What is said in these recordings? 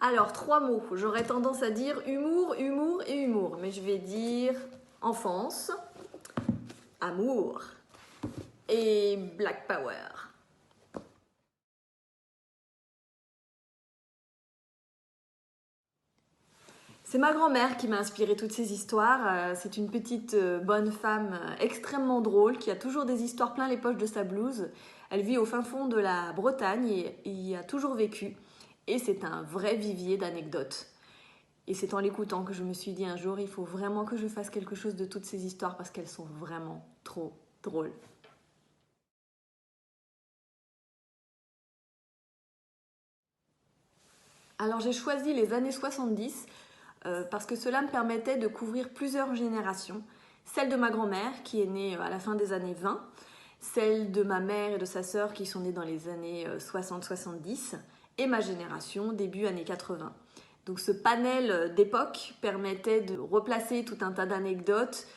Alors, 3 mots. J'aurais tendance à dire humour, humour et humour. Mais je vais dire enfance, amour et Black Power. C'est ma grand-mère qui m'a inspiré toutes ces histoires. C'est une petite bonne femme extrêmement drôle qui a toujours des histoires plein les poches de sa blouse. Elle vit au fin fond de la Bretagne et y a toujours vécu. Et c'est un vrai vivier d'anecdotes. Et c'est en l'écoutant que je me suis dit un jour, il faut vraiment que je fasse quelque chose de toutes ces histoires parce qu'elles sont vraiment trop drôles. Alors j'ai choisi les années 70 parce que cela me permettait de couvrir plusieurs générations. Celle de ma grand-mère qui est née à la fin des années 20, celle de ma mère et de sa sœur qui sont nées dans les années 60-70 et ma génération début années 80. Donc ce panel d'époque permettait de replacer tout un tas d'anecdotes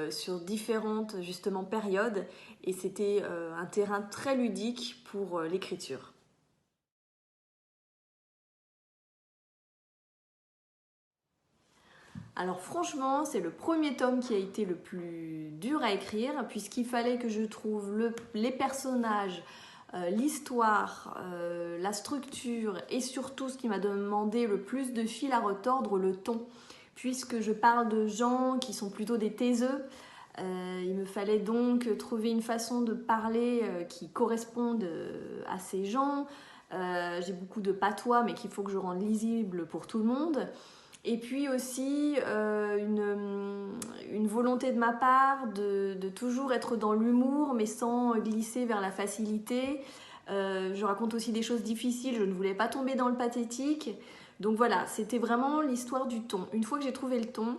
sur différentes justement périodes et c'était un terrain très ludique pour l'écriture. Alors franchement, c'est le premier tome qui a été le plus dur à écrire puisqu'il fallait que je trouve les personnages, l'histoire, la structure et surtout ce qui m'a demandé le plus de fil à retordre, le ton. Puisque je parle de gens qui sont plutôt des taiseux, il me fallait donc trouver une façon de parler qui corresponde à ces gens. J'ai beaucoup de patois mais qu'il faut que je rende lisible pour tout le monde. Et puis aussi une volonté de ma part de toujours être dans l'humour mais sans glisser vers la facilité. Je raconte aussi des choses difficiles, je ne voulais pas tomber dans le pathétique. Donc voilà, c'était vraiment l'histoire du ton. Une fois que j'ai trouvé le ton,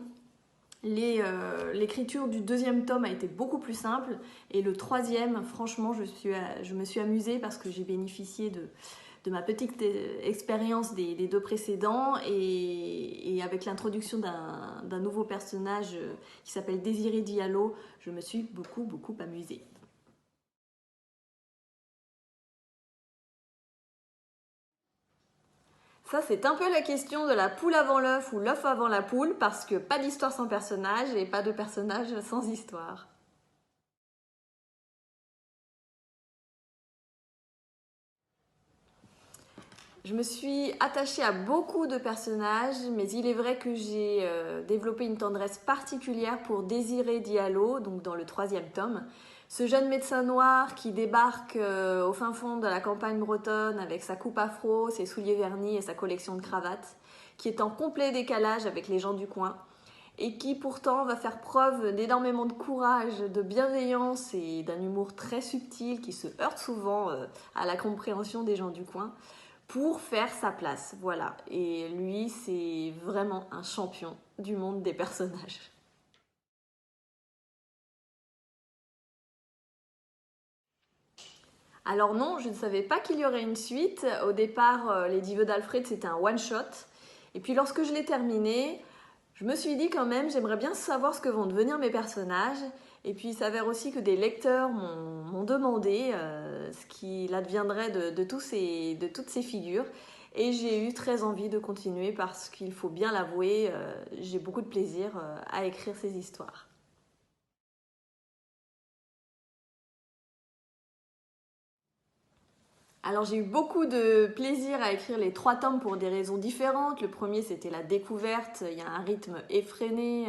l'écriture du deuxième tome a été beaucoup plus simple et le troisième, franchement, je me suis amusée parce que j'ai bénéficié de ma petite expérience des deux précédents et avec l'introduction d'un nouveau personnage qui s'appelle Désiré Diallo, je me suis beaucoup amusée. Ça, c'est un peu la question de la poule avant l'œuf ou l'œuf avant la poule parce que pas d'histoire sans personnage et pas de personnage sans histoire. Je me suis attachée à beaucoup de personnages, mais il est vrai que j'ai développé une tendresse particulière pour Désiré Diallo, donc dans le troisième tome. Ce jeune médecin noir qui débarque au fin fond de la campagne bretonne avec sa coupe afro, ses souliers vernis et sa collection de cravates, qui est en complet décalage avec les gens du coin et qui pourtant va faire preuve d'énormément de courage, de bienveillance et d'un humour très subtil qui se heurte souvent à la compréhension des gens du coin pour faire sa place. Voilà. Et lui, c'est vraiment un champion du monde des personnages. Alors non, je ne savais pas qu'il y aurait une suite. Au départ, Les 10 vœux d'Alfred, c'était un one-shot. Et puis lorsque je l'ai terminé, je me suis dit quand même, j'aimerais bien savoir ce que vont devenir mes personnages. Et puis il s'avère aussi que des lecteurs m'ont demandé ce qu'il adviendrait de toutes ces figures. Et j'ai eu très envie de continuer parce qu'il faut bien l'avouer, j'ai beaucoup de plaisir à écrire ces histoires. Alors j'ai eu beaucoup de plaisir à écrire les 3 tomes pour des raisons différentes. Le premier c'était la découverte, il y a un rythme effréné,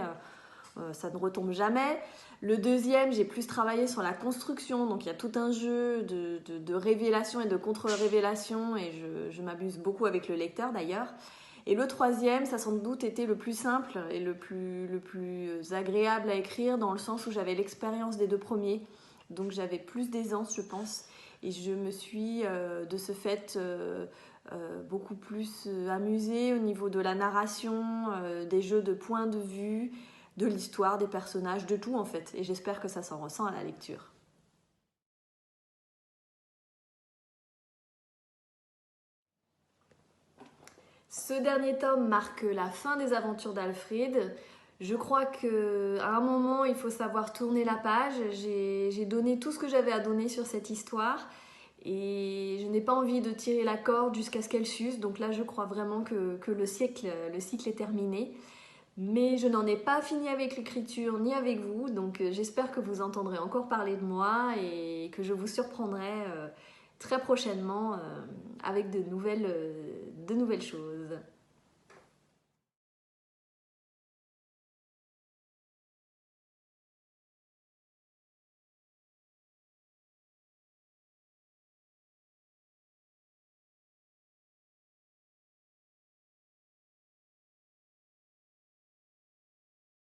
ça ne retombe jamais. Le deuxième, j'ai plus travaillé sur la construction, donc il y a tout un jeu de révélation et de contre-révélation et je m'amuse beaucoup avec le lecteur d'ailleurs. Et le troisième, ça sans doute été le plus simple et le plus agréable à écrire dans le sens où j'avais l'expérience des 2 premiers, donc j'avais plus d'aisance je pense et je me suis de ce fait beaucoup plus amusée au niveau de la narration, des jeux de points de vue, de l'histoire, des personnages, de tout en fait. Et j'espère que ça s'en ressent à la lecture. Ce dernier tome marque la fin des aventures d'Alfred. Je crois qu'à un moment, il faut savoir tourner la page. J'ai donné tout ce que j'avais à donner sur cette histoire. Et je n'ai pas envie de tirer la corde jusqu'à ce qu'elle s'use. Donc là, je crois vraiment que le cycle est terminé. Mais je n'en ai pas fini avec l'écriture ni avec vous. Donc j'espère que vous entendrez encore parler de moi et que je vous surprendrai très prochainement avec de nouvelles choses.